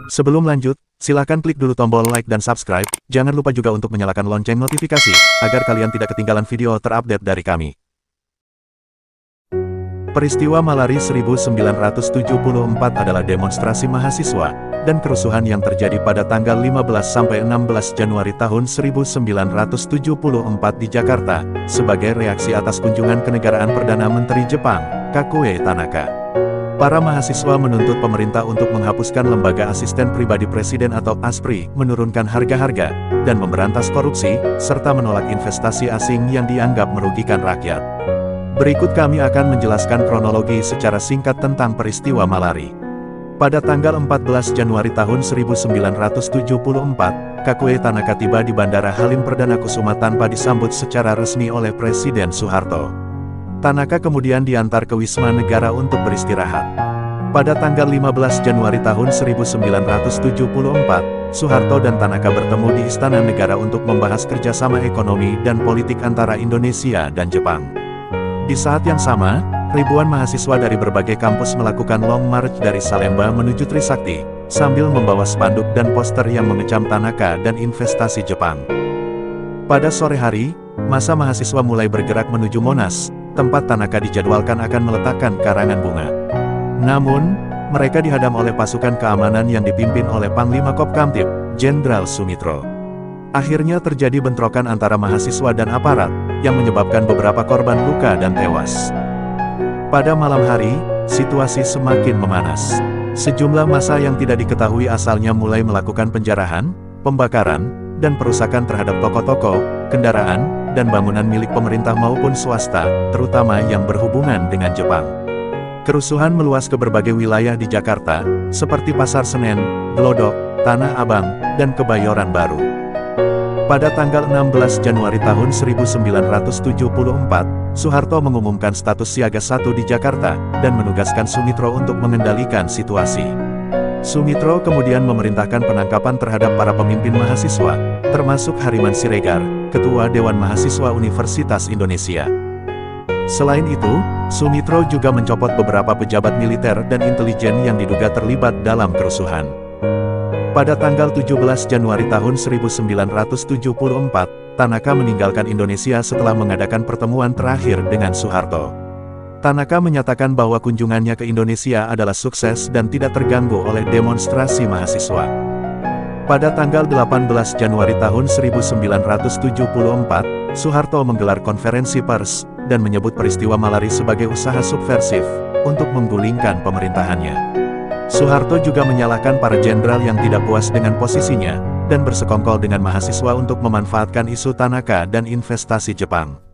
Sebelum lanjut, silakan klik dulu tombol like dan subscribe, jangan lupa juga untuk menyalakan lonceng notifikasi, agar kalian tidak ketinggalan video terupdate dari kami. Peristiwa Malari 1974 adalah demonstrasi mahasiswa dan kerusuhan yang terjadi pada tanggal 15–16 Januari tahun 1974 di Jakarta, sebagai reaksi atas kunjungan kenegaraan Perdana Menteri Jepang, Kakuei Tanaka. Para mahasiswa menuntut pemerintah untuk menghapuskan Lembaga Asisten Pribadi Presiden atau ASPRI, menurunkan harga-harga, dan memberantas korupsi, serta menolak investasi asing yang dianggap merugikan rakyat. Berikut kami akan menjelaskan kronologi secara singkat tentang peristiwa Malari. Pada tanggal 14 Januari tahun 1974, Kakuei Tanaka tiba di Bandara Halim Perdana Kusuma tanpa disambut secara resmi oleh Presiden Soeharto. Tanaka kemudian diantar ke Wisma Negara untuk beristirahat. Pada tanggal 15 Januari tahun 1974, Soeharto dan Tanaka bertemu di Istana Negara untuk membahas kerjasama ekonomi dan politik antara Indonesia dan Jepang. Di saat yang sama, ribuan mahasiswa dari berbagai kampus melakukan long march dari Salemba menuju Trisakti, sambil membawa spanduk dan poster yang mengecam Tanaka dan investasi Jepang. Pada sore hari, massa mahasiswa mulai bergerak menuju Monas, tempat Tanaka dijadwalkan akan meletakkan karangan bunga. Namun, mereka dihadang oleh pasukan keamanan yang dipimpin oleh Panglima Kopkamtib, Jenderal Sumitro. Akhirnya terjadi bentrokan antara mahasiswa dan aparat, yang menyebabkan beberapa korban luka dan tewas. Pada malam hari, situasi semakin memanas. Sejumlah massa yang tidak diketahui asalnya mulai melakukan penjarahan, pembakaran, dan perusakan terhadap toko-toko, kendaraan, dan bangunan milik pemerintah maupun swasta, terutama yang berhubungan dengan Jepang. Kerusuhan meluas ke berbagai wilayah di Jakarta, seperti Pasar Senen, Glodok, Tanah Abang, dan Kebayoran Baru. Pada tanggal 16 Januari tahun 1974, Soeharto mengumumkan status siaga 1 di Jakarta, dan menugaskan Sumitro untuk mengendalikan situasi. Sumitro kemudian memerintahkan penangkapan terhadap para pemimpin mahasiswa, termasuk Hariman Siregar, Ketua Dewan Mahasiswa Universitas Indonesia. Selain itu, Sumitro juga mencopot beberapa pejabat militer dan intelijen yang diduga terlibat dalam kerusuhan. Pada tanggal 17 Januari tahun 1974, Tanaka meninggalkan Indonesia setelah mengadakan pertemuan terakhir dengan Soeharto. Tanaka menyatakan bahwa kunjungannya ke Indonesia adalah sukses dan tidak terganggu oleh demonstrasi mahasiswa. Pada tanggal 18 Januari tahun 1974, Soeharto menggelar konferensi pers, dan menyebut peristiwa Malari sebagai usaha subversif, untuk menggulingkan pemerintahannya. Soeharto juga menyalahkan para jenderal yang tidak puas dengan posisinya, dan bersekongkol dengan mahasiswa untuk memanfaatkan isu Tanaka dan investasi Jepang.